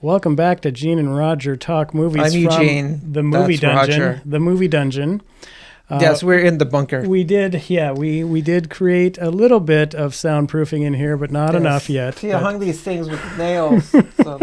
Welcome back to Gene and Roger Talk Movies. I'm from Eugene. The Movie That's Dungeon. Roger. The Movie Dungeon. Yes, we're in the bunker. We did, we did create a little bit of soundproofing in here, but not enough yet. See, I hung these things with nails. So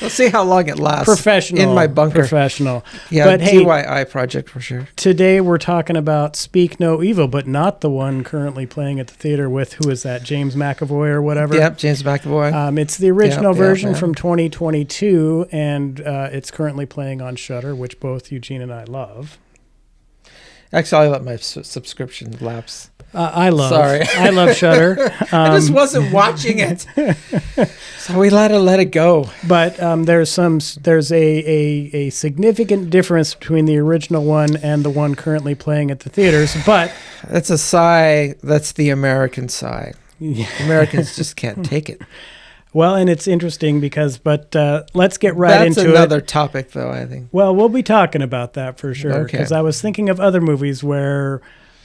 we'll see how long it lasts. Professional. In my bunker. Professional. Yeah, but hey, DIY project for sure. Today we're talking about Speak No Evil, but not the one currently playing at the theater with, who is that, James McAvoy or whatever? Yep, James McAvoy. It's the original version from 2022, and it's currently playing on Shudder, which both Eugene and I love. Actually, I let my subscription lapse. I love Shudder. I just wasn't watching it, so we let it go. But there's a significant difference between the original one and the one currently playing at the theaters. But that's a sigh. That's the American sigh. Yeah. Americans just can't take it. Well, and it's interesting because, let's get right into it. That's another topic, though, I think. Well, we'll be talking about that for sure. Because I was thinking of other movies where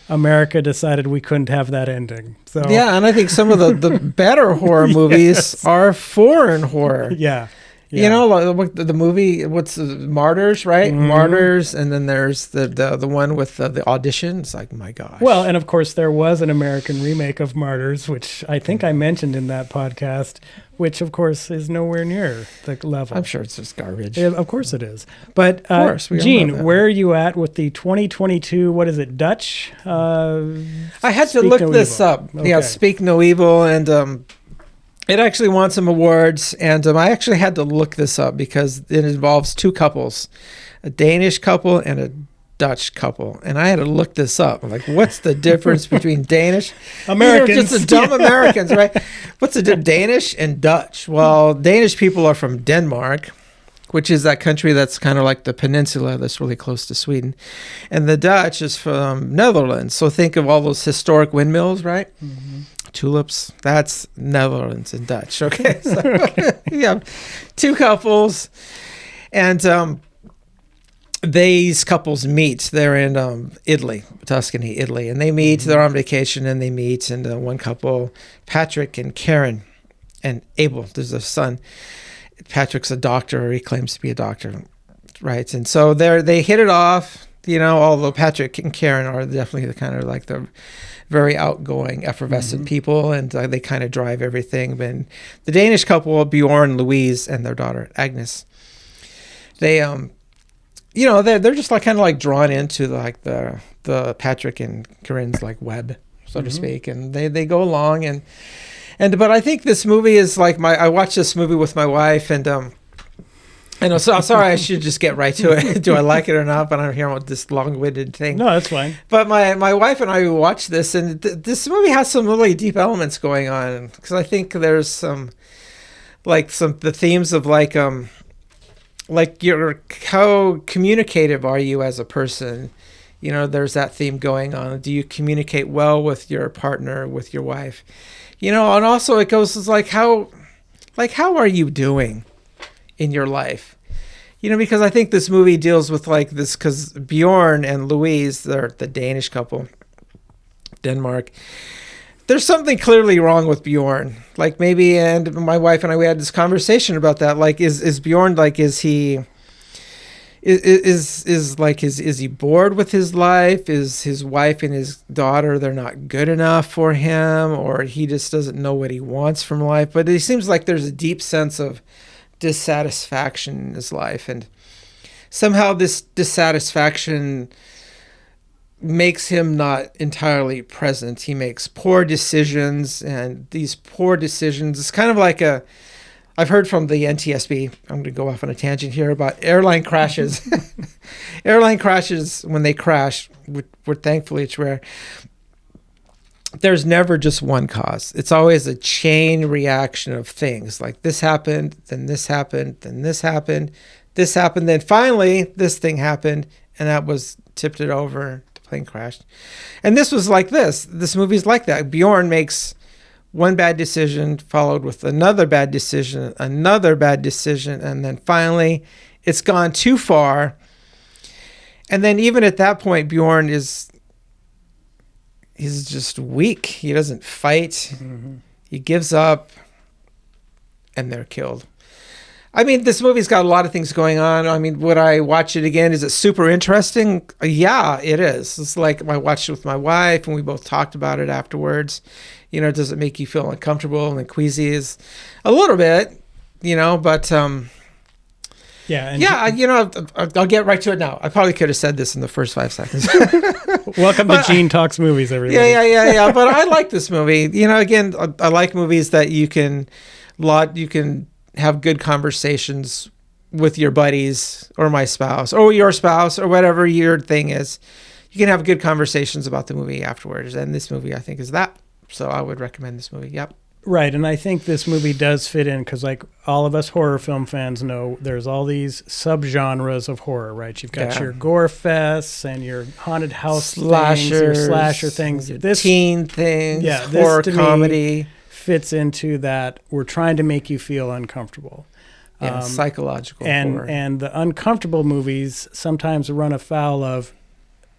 America decided we couldn't have that ending. So yeah, and I think some of the better horror movies are foreign horror. Yeah. You know, the movie, Martyrs, right? Mm-hmm. Martyrs, and then there's the one with the audition. It's like, my gosh. Well, and of course there was an American remake of Martyrs, which I think I mentioned in that podcast, which of course is nowhere near the level. I'm sure it's just garbage. Of course it is. But of course, Gene, where are you at with the 2022, what is it, Dutch? I had to look this up. Okay. Yeah, Speak No Evil, and it actually won some awards, and I actually had to look this up because it involves two couples, a Danish couple and a Dutch couple, and I had to look this up. I'm like, what's the difference between Danish? Americans. Just the dumb Americans, right? What's the Danish and Dutch? Well, Danish people are from Denmark, which is that country that's kind of like the peninsula that's really close to Sweden. And the Dutch is from Netherlands. So think of all those historic windmills, right? Mm-hmm. Tulips, that's Netherlands and Dutch. Okay, so yeah, two couples, and these couples meet. They're in Italy, Tuscany, Italy, and they meet. Mm-hmm. They're on vacation, and they meet. And one couple, Patrick and Karen, and Abel. There's a son. Patrick's a doctor, or he claims to be a doctor, right? And so they hit it off. You know, although Patrick and Karen are definitely the kind of like the very outgoing, effervescent people, and they kind of drive everything. But the Danish couple, Bjorn, Louise, and their daughter Agnes, they, they're just like kind of like drawn into like the Patrick and Karen's like web, so to speak, and they go along and but I think this movie is like I watched this movie with my wife, and I know, so I'm sorry, I should just get right to it. Do I like it or not? But I'm hearing this long-winded thing. No, that's fine. But my wife and I watched this, and this movie has some really deep elements going on. Because I think there's some the themes of how communicative are you as a person? You know, there's that theme going on. Do you communicate well with your partner, with your wife? You know, and also it goes how are you doing in your life? You know, because I think this movie deals with like this, because Bjorn and Louise, they're the Danish couple, Denmark. There's something clearly wrong with Bjorn. Like maybe, and my wife and I, we had this conversation about that. Like, is Bjorn, like, is he bored with his life? Is his wife and his daughter, they're not good enough for him, or he just doesn't know what he wants from life? But it seems like there's a deep sense of dissatisfaction in his life, and somehow this dissatisfaction makes him not entirely present. He makes poor decisions, and these poor decisions, it's kind of like I've heard from the NTSB, I'm going to go off on a tangent here, about airline crashes. Airline crashes, when they crash, which thankfully it's rare, there's never just one cause. It's always a chain reaction of things. Like this happened, then this happened, then this happened, this happened, then finally this thing happened, and that was tipped it over. The plane crashed. And this was like this. This movie's like that. Bjorn makes one bad decision followed with another bad decision, and then finally it's gone too far. And then even at that point, Bjorn he's just weak. He doesn't fight. Mm-hmm. He gives up, and they're killed. I mean, this movie's got a lot of things going on. I mean, would I watch it again? Is it super interesting? Yeah, it is. It's like I watched it with my wife and we both talked about it afterwards. Does it make you feel uncomfortable and queasy? Is a little bit, but I'll get right to it now. I probably could have said this in the first 5 seconds. Welcome to Gene Talks Movies, everybody. Yeah. But I like this movie. Again, I like movies that you can have good conversations with your buddies or my spouse or your spouse or whatever your thing is. You can have good conversations about the movie afterwards. And this movie, I think, is that. So I would recommend this movie. Yep. Right. And I think this movie does fit in because, like all of us horror film fans know, there's all these subgenres of horror, right? You've got your gore fests and your haunted house slashers, things, your slasher things. This teen things, horror comedy. Fits into that. We're trying to make you feel uncomfortable. Psychological horror. And the uncomfortable movies sometimes run afoul of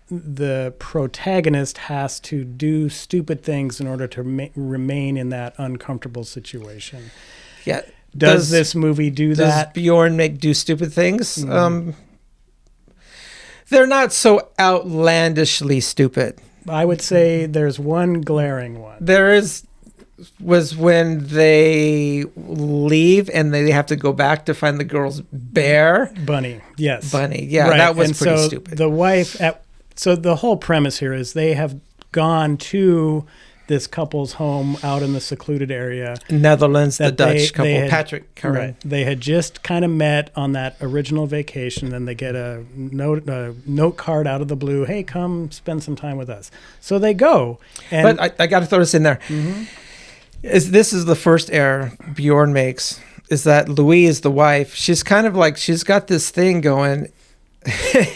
the protagonist has to do stupid things in order to remain in that uncomfortable situation. Yeah. Does this movie do that? Does Bjorn do stupid things? They're not so outlandishly stupid. I would say there's one glaring one. There was when they leave and they have to go back to find the girl's bear. Bunny, yes. Bunny, yeah, right. That was pretty stupid. The wife... So the whole premise here is they have gone to this couple's home out in the secluded area. Netherlands, the Dutch couple, Patrick. Right. They had just kind of met on that original vacation. Then they get a note card out of the blue. Hey, come spend some time with us. So they go. But I got to throw this in there. Mm-hmm. This is the first error Bjorn makes, is that Louise, the wife, she's kind of like, she's got this thing going.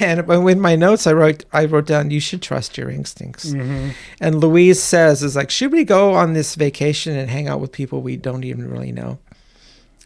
And in my notes, I wrote down, you should trust your instincts. Mm-hmm. And Louise says, should we go on this vacation and hang out with people we don't even really know?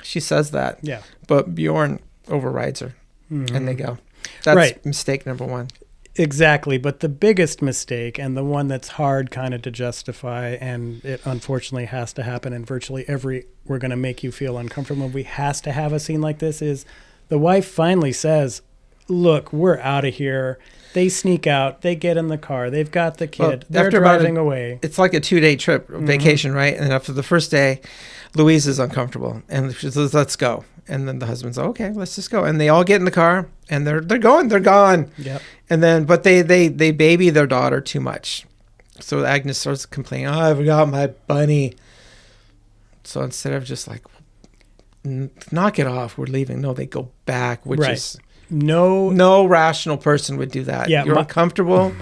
She says that. Yeah. But Bjorn overrides her, and they go. That's mistake number one. Exactly. But the biggest mistake, and the one that's hard kind of to justify, and it unfortunately has to happen in virtually every we're going to make you feel uncomfortable movie has to have a scene like this, is the wife finally says, look, we're out of here. They sneak out. They get in the car. They've got the kid. They're driving away. It's like a 2-day trip, vacation, right? And after the first day, Louise is uncomfortable. And she says, let's go. And then the husband's like, okay, let's just go. And they all get in the car. And they're going. They're gone. Yep. And then, but they baby their daughter too much. So Agnes starts complaining, I forgot my bunny. So instead of just like, knock it off, we're leaving. No, they go back, which is... No rational person would do that. Yeah, you're uncomfortable.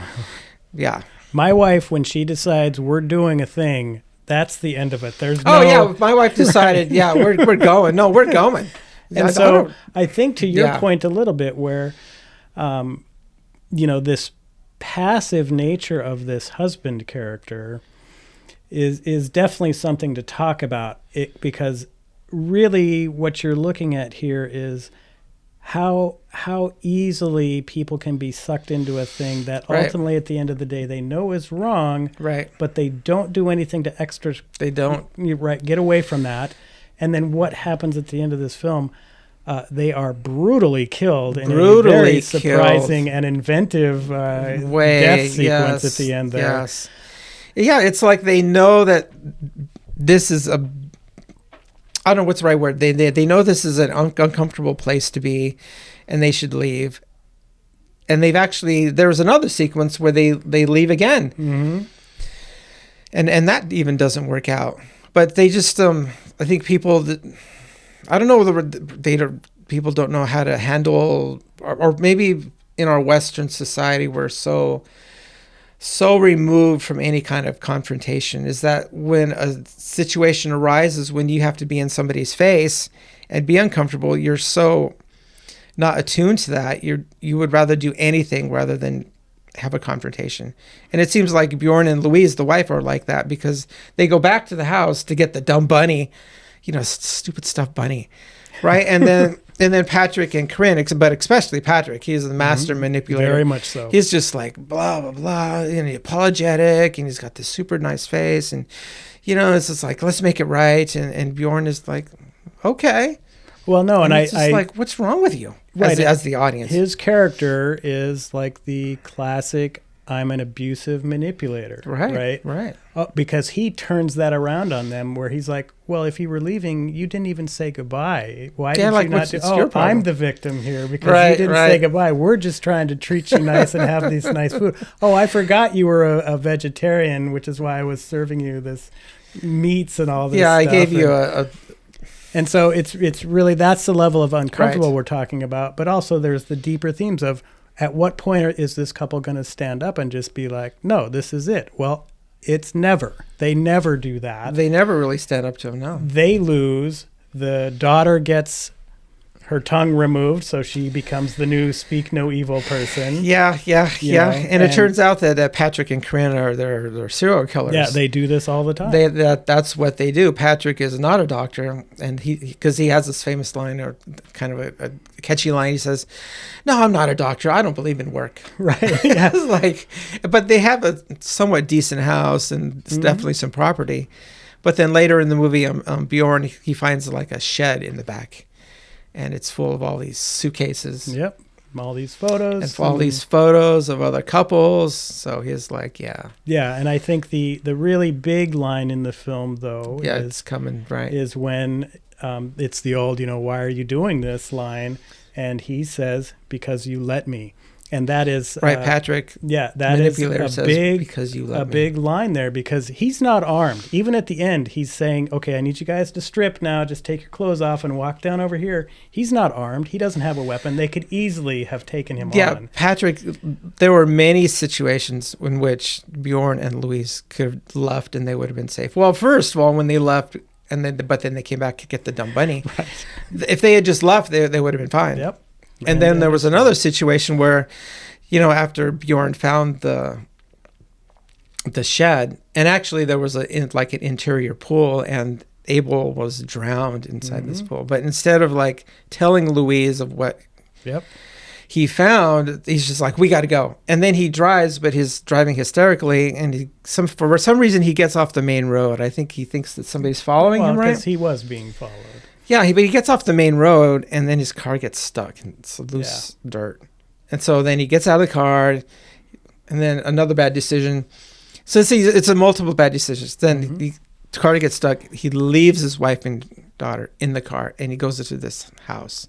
Yeah. My wife, when she decides we're doing a thing, that's the end of it. There's my wife decided, we're going. No, we're going. And so I think to your point a little bit where, this passive nature of this husband character is definitely something to talk about. Because really what you're looking at here is how easily people can be sucked into a thing that ultimately at the end of the day they know is wrong, but they don't do anything to get away from that. And then what happens at the end of this film? They are brutally killed in a very surprising and inventive death sequence at the end there. Yes. Yeah, it's like they know that this is I don't know what's the right word. They know this is an uncomfortable place to be, and they should leave. And there was another sequence where they leave again, and that even doesn't work out. But they just, I think people I don't know whether people don't know how to handle, or maybe in our Western society we're so removed from any kind of confrontation, is that when a situation arises when you have to be in somebody's face and be uncomfortable, you're so not attuned to that. You would rather do anything rather than have a confrontation. And it seems like Bjorn and Louise, the wife, are like that, because they go back to the house to get the dumb bunny, stupid stuffed bunny, right? And then Patrick and Corinne, but especially Patrick, he's the master manipulator. Very much so. He's just like blah, blah, blah, and apologetic, and he's got this super nice face. And, it's just like, let's make it right. And Bjorn is like, okay. Well, no, and it's just like, what's wrong with you? Right, As the audience. His character is like the classic, I'm an abusive manipulator. Right. Because he turns that around on them where he's like, well, if you were leaving, you didn't even say goodbye. Why did you not do? Oh, I'm the victim here because you didn't say goodbye. We're just trying to treat you nice and have these nice food. Oh, I forgot you were a vegetarian, which is why I was serving you this meats and all this stuff. I gave you a And so it's really, that's the level of uncomfortable we're talking about. But also there's the deeper themes of, at what point is this couple going to stand up and just be like, no, this is it? Well, it's never. They never do that. They never really stand up to him, no. They lose. The daughter gets her tongue removed, so she becomes the new speak no evil person. Yeah. And it turns out that Patrick and Corinne are they're serial killers. Yeah, they do this all the time. That's what they do. Patrick is not a doctor, and because he has this famous line, or kind of a catchy line. He says, "No, I'm not a doctor. I don't believe in work." Right. Yeah. But they have a somewhat decent house and definitely some property. But then later in the movie, Bjorn, he finds like a shed in the back. And it's full of all these suitcases. Yep. All these photos. And all these photos of other couples. So he's like, yeah. Yeah, and I think the really big line in the film, though, it's coming, right, is when it's the old, why are you doing this line? And he says, because you let me. And that is right, Patrick. Yeah, that is a big, because you let me. Big line there, because he's not armed. Even at the end, he's saying, "Okay, I need you guys to strip now. Just take your clothes off and walk down over here." He's not armed. He doesn't have a weapon. They could easily have taken him on. Yeah, Patrick. There were many situations in which Bjorn and Louise could have left and they would have been safe. Well, first of all, when they left, but then they came back to get the dumb bunny. Right. If they had just left, they would have been fine. Yep. And then there was another situation where, after Bjorn found the shed, and actually there was an interior pool, and Abel was drowned inside this pool. But instead of telling Louise of what he found, he's just like, we got to go. And then he drives, but he's driving hysterically, and for some reason he gets off the main road. I think he thinks that somebody's following him, right? Because he was being followed. Yeah, but he gets off the main road, and then his car gets stuck in loose dirt. And so then he gets out of the car, and then another bad decision. So it's a multiple bad decisions. Then the car gets stuck. He leaves his wife and daughter in the car, and he goes into this house.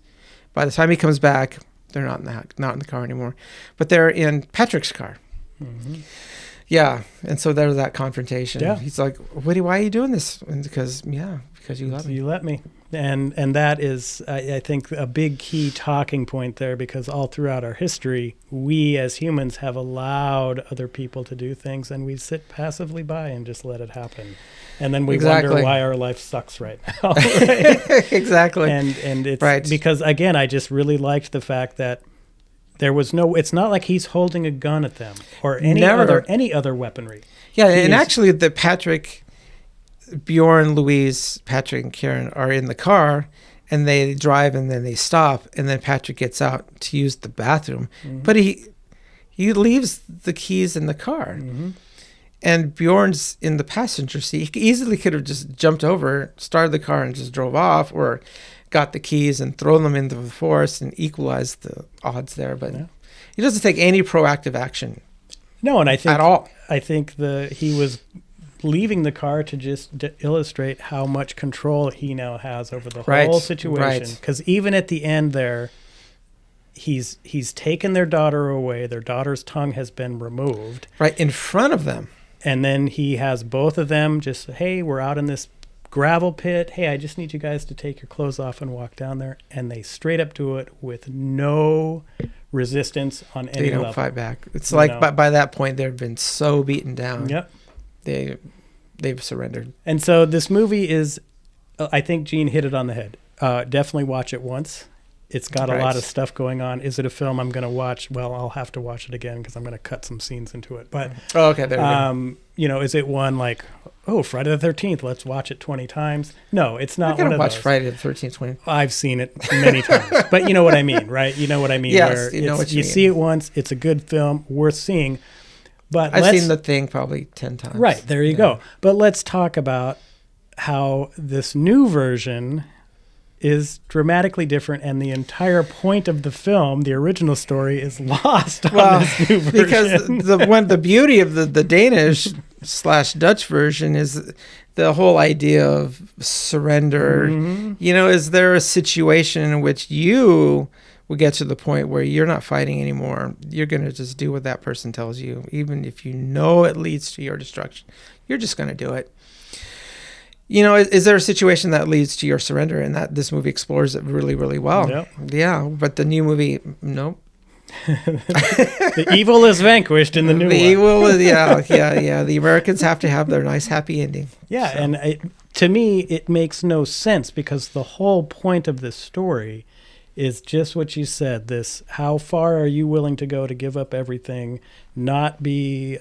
By the time he comes back, they're not in the car anymore, but they're in Patrick's car. Mm-hmm. Yeah, and so there's that confrontation. Yeah. He's like, why are you doing this? And because you let me. You let me. And that is, I think, a big key talking point there, because all throughout our history, we as humans have allowed other people to do things, and we sit passively by and just let it happen. And then we wonder why our life sucks right now. Right? Exactly. And it's because, again, I just really liked the fact that there was it's not like he's holding a gun at them or any other weaponry. Yeah, and actually the Patrick, Bjorn, Louise, Patrick, and Karen are in the car, and they drive, and then they stop, and then Patrick gets out to use the bathroom, but he leaves the keys in the car, and Bjorn's in the passenger seat. He easily could have just jumped over, started the car, and just drove off, or got the keys and thrown them into the forest and equalized the odds there. But he doesn't take any proactive action. No, and I think at all. I think he was leaving the car to illustrate how much control he now has over the whole situation. Because even at the end there, he's taken their daughter away. Their daughter's tongue has been removed. Right, in front of them. And then he has both of them just, hey, we're out in this gravel pit. Hey, I just need you guys to take your clothes off and walk down there. And they straight up do it with no resistance on any level. They don't fight back. It's by that point, they've been so beaten down. Yep. They've surrendered. And so this movie is, I think Gene hit it on the head. Definitely watch it once. It's got a lot of stuff going on. Is it a film I'm going to watch? Well, I'll have to watch it again because I'm going to cut some scenes into it. But okay, there we go. Is it one like, Friday the 13th, let's watch it 20 times? No, it's not one of those. I'm going to watch Friday the 13th 20. I've seen it many times. But you know what I mean, right? You know what I mean? Yes, you see it once. It's a good film, worth seeing. But I've seen The Thing probably 10 times. Right, there you go. But let's talk about how this new version is dramatically different, and the entire point of the film, the original story, is lost on this new version. Because the beauty of the Danish / Dutch version is the whole idea of surrender. You know, is there a situation in which you will get to the point where you're not fighting anymore? You're going to just do what that person tells you, even if you know it leads to your destruction. You're just going to do it. You know, is there a situation that leads to your surrender? And that this movie explores it really, really well. Yep. Yeah, but the new movie, nope. The evil is vanquished in the new one. Evil is, yeah. The Americans have to have their nice, happy ending. Yeah, so. And to me, it makes no sense because the whole point of this story is just what you said, this: how far are you willing to go to give up everything, not be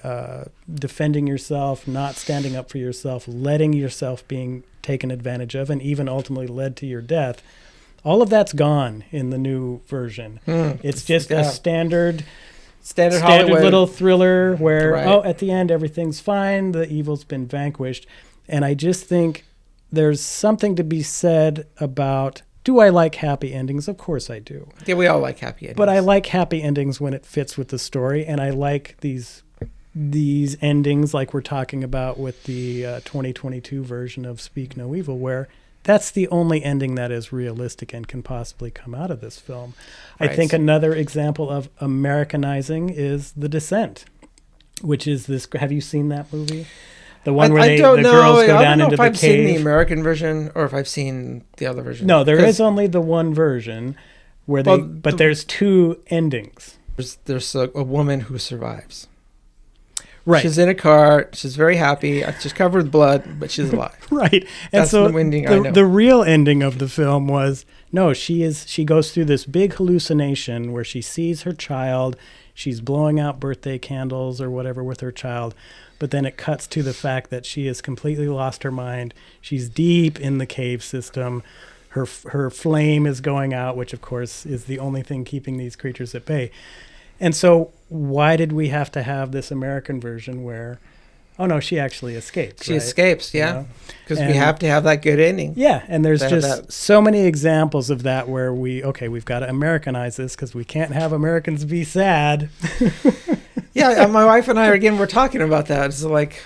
defending yourself, not standing up for yourself, letting yourself being taken advantage of, and even ultimately led to your death. All of that's gone in the new version. It's just a standard little thriller where, at the end, everything's fine, the evil's been vanquished. And I just think there's something to be said about, do I like happy endings? Of course I do. Yeah, we all like happy endings. But I like happy endings when it fits with the story, and I like these endings like we're talking about with the 2022 version of Speak No Evil, where that's the only ending that is realistic and can possibly come out of this film. Right. I think another example of Americanizing is The Descent, which is this. Have you seen that movie? The one where the girls go down into the cave. I don't know if I've seen the American version or if I've seen the other version. No, there is only the one version where but there's two endings. There's a woman who survives. Right. She's in a car. She's very happy. She's covered with blood, but she's alive. Right. And that's so the ending I know. The real ending of the film was, no, she goes through this big hallucination where she sees her child. She's blowing out birthday candles or whatever with her child. But then it cuts to the fact that she has completely lost her mind. She's deep in the cave system. Her flame is going out, which, of course, is the only thing keeping these creatures at bay. And so why did we have to have this American version where, oh, no, she actually escaped? She escapes, yeah. Because we have to have that good ending. Yeah, and there's just so many examples of that where we've got to Americanize this because we can't have Americans be sad. Yeah, my wife and I, we're talking about that. It's like,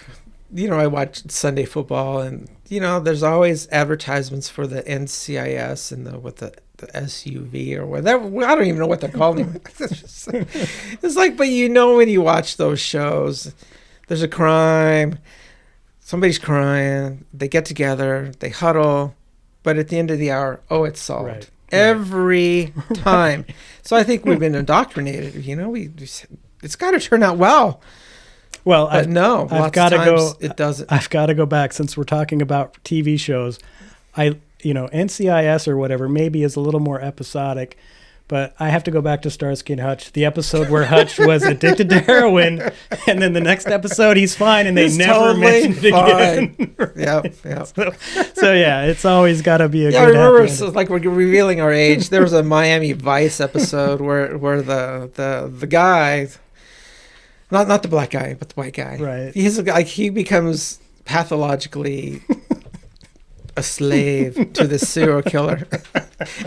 I watch Sunday football, and, there's always advertisements for the NCIS and the SUV or whatever. I don't even know what they're called anymore. It's like, but when you watch those shows, there's a crime, somebody's crying, they get together, they huddle, but at the end of the hour, it's solved. Right. Every time. So I think we've been indoctrinated. It's got to turn out well. Well, I've got to go. It doesn't. I've got to go back since we're talking about TV shows. NCIS or whatever maybe is a little more episodic, but I have to go back to Starsky and Hutch, the episode where Hutch was addicted to heroin, and then the next episode he's fine, and they never mentioned it again. Yep. So yeah, it's always got to be a good. I remember, it's like we're revealing our age. There was a Miami Vice episode where the guy, not the black guy, but the white guy, right? He becomes pathologically a slave to the serial killer,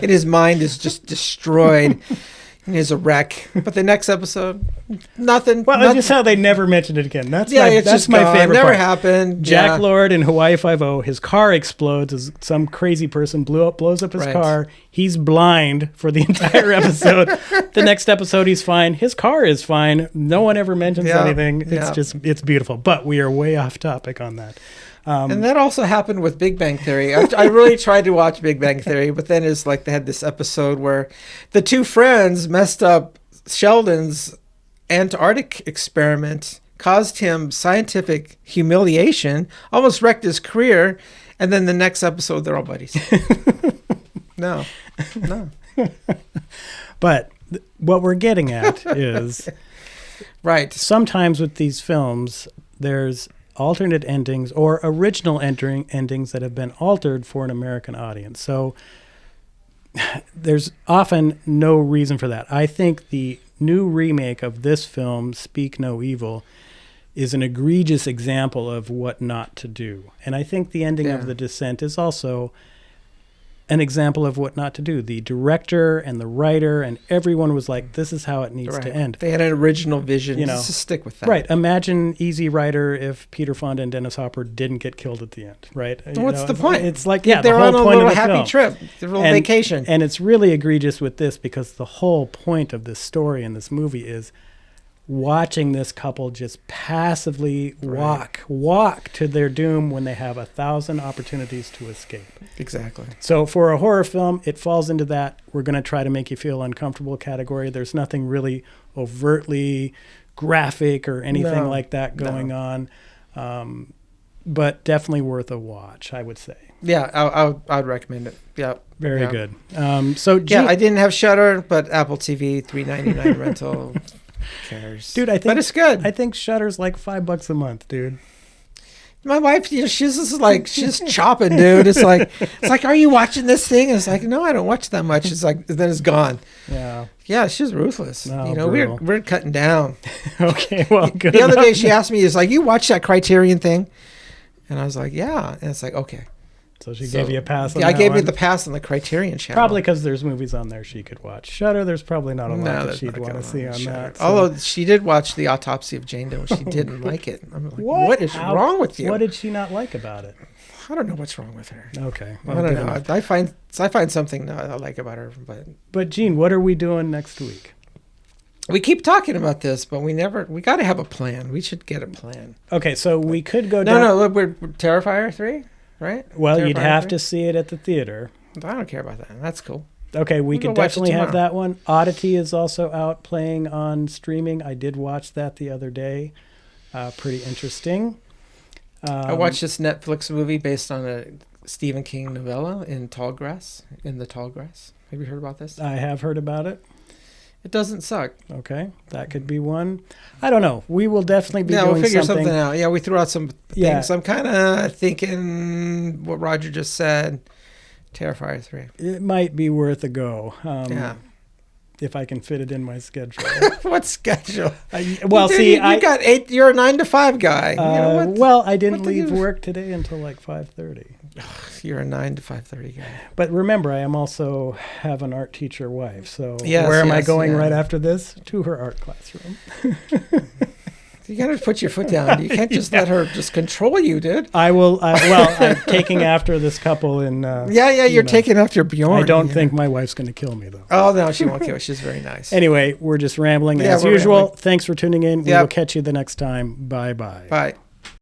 and his mind is just destroyed. And he's a wreck. But the next episode, nothing. Well, that's just how they never mentioned it again. That's my favorite never part. Happened. Jack Lord in Hawaii Five-0, his car explodes as some crazy person blows up his car. He's blind for the entire episode. The next episode, he's fine. His car is fine. No one ever mentions anything. It's beautiful. But we are way off topic on that. And that also happened with Big Bang Theory. I really tried to watch Big Bang Theory, but then it's like they had this episode where the two friends messed up Sheldon's Antarctic experiment, caused him scientific humiliation, almost wrecked his career, and then the next episode they're all buddies. No. But what we're getting at is right. Sometimes with these films, there's alternate endings or original endings that have been altered for an American audience. So there's often no reason for that. I think the new remake of this film, Speak No Evil, is an egregious example of what not to do. And I think the ending of The Descent is also an example of what not to do. The director and the writer and everyone was like, this is how it needs to end. They had an original vision. Just to stick with that. Right. Imagine Easy Rider if Peter Fonda and Dennis Hopper didn't get killed at the end, right? What's the point? It's like, they're the whole on a point little of the happy film. trip, a little vacation. And it's really egregious with this because the whole point of this story and this movie is watching this couple just passively walk to their doom when they have 1,000 opportunities to escape. Exactly. So for a horror film, it falls into that we're going to try to make you feel uncomfortable category. There's nothing really overtly graphic or anything like that going on. But definitely worth a watch, I would say. Yeah, I'd recommend it. Yeah. Very good. I didn't have Shudder, but Apple TV, $3.99 rental. Cares, dude. But it's good. I think Shudder's like $5 a month, dude. My wife, she's just like she's chopping, dude. It's like, are you watching this thing? It's like, no, I don't watch that much. It's like, then it's gone. Yeah, she's ruthless. We're cutting down. Okay, well, good. The other day she asked me, "Is like, you watch that Criterion thing?" And I was like, "Yeah." And it's like, okay. So she gave you a pass on that. Yeah, I gave me the pass on the Criterion channel. Probably because there's movies on there she could watch. Shudder, there's probably not a lot that she'd want to see on that. So. Although she did watch The Autopsy of Jane Doe, she didn't like it. I'm like, what is wrong with you? What did she not like about it? I don't know what's wrong with her. Okay. Well, I don't know. I find something I like about her. But Gene, what are we doing next week? We keep talking about this, but we got to have a plan. We should get a plan. Okay, so we could go down. No, we're Terrifier 3? Right? Well, you'd have to see it at the theater. I don't care about that. That's cool. Okay, we could definitely have that one. Oddity is also out playing on streaming. I did watch that the other day. Pretty interesting. I watched this Netflix movie based on a Stephen King novella in the Tall Grass. Have you heard about this? I have heard about it. It doesn't suck. Okay, that could be one. I don't know. We will definitely be doing we'll figure something out. Yeah, we threw out some things. I'm kind of thinking what Roger just said. Terrifier 3. It might be worth a go. If I can fit it in my schedule. What schedule? You got 8. You're a 9 to 5 guy. Well, I didn't leave work today until like 5:30. You're a 9 to 5:30 guy. But remember, I am also have an art teacher wife. So where am I going right after this? To her art classroom. You got to put your foot down. You can't just let her just control you, dude. I will. I'm taking after this couple in. You're taking after Bjorn. I don't think my wife's going to kill me, though. Oh, no, she won't kill you. She's very nice. Anyway, we're just rambling as usual. Thanks for tuning in. We will catch you the next time. Bye-bye. Bye.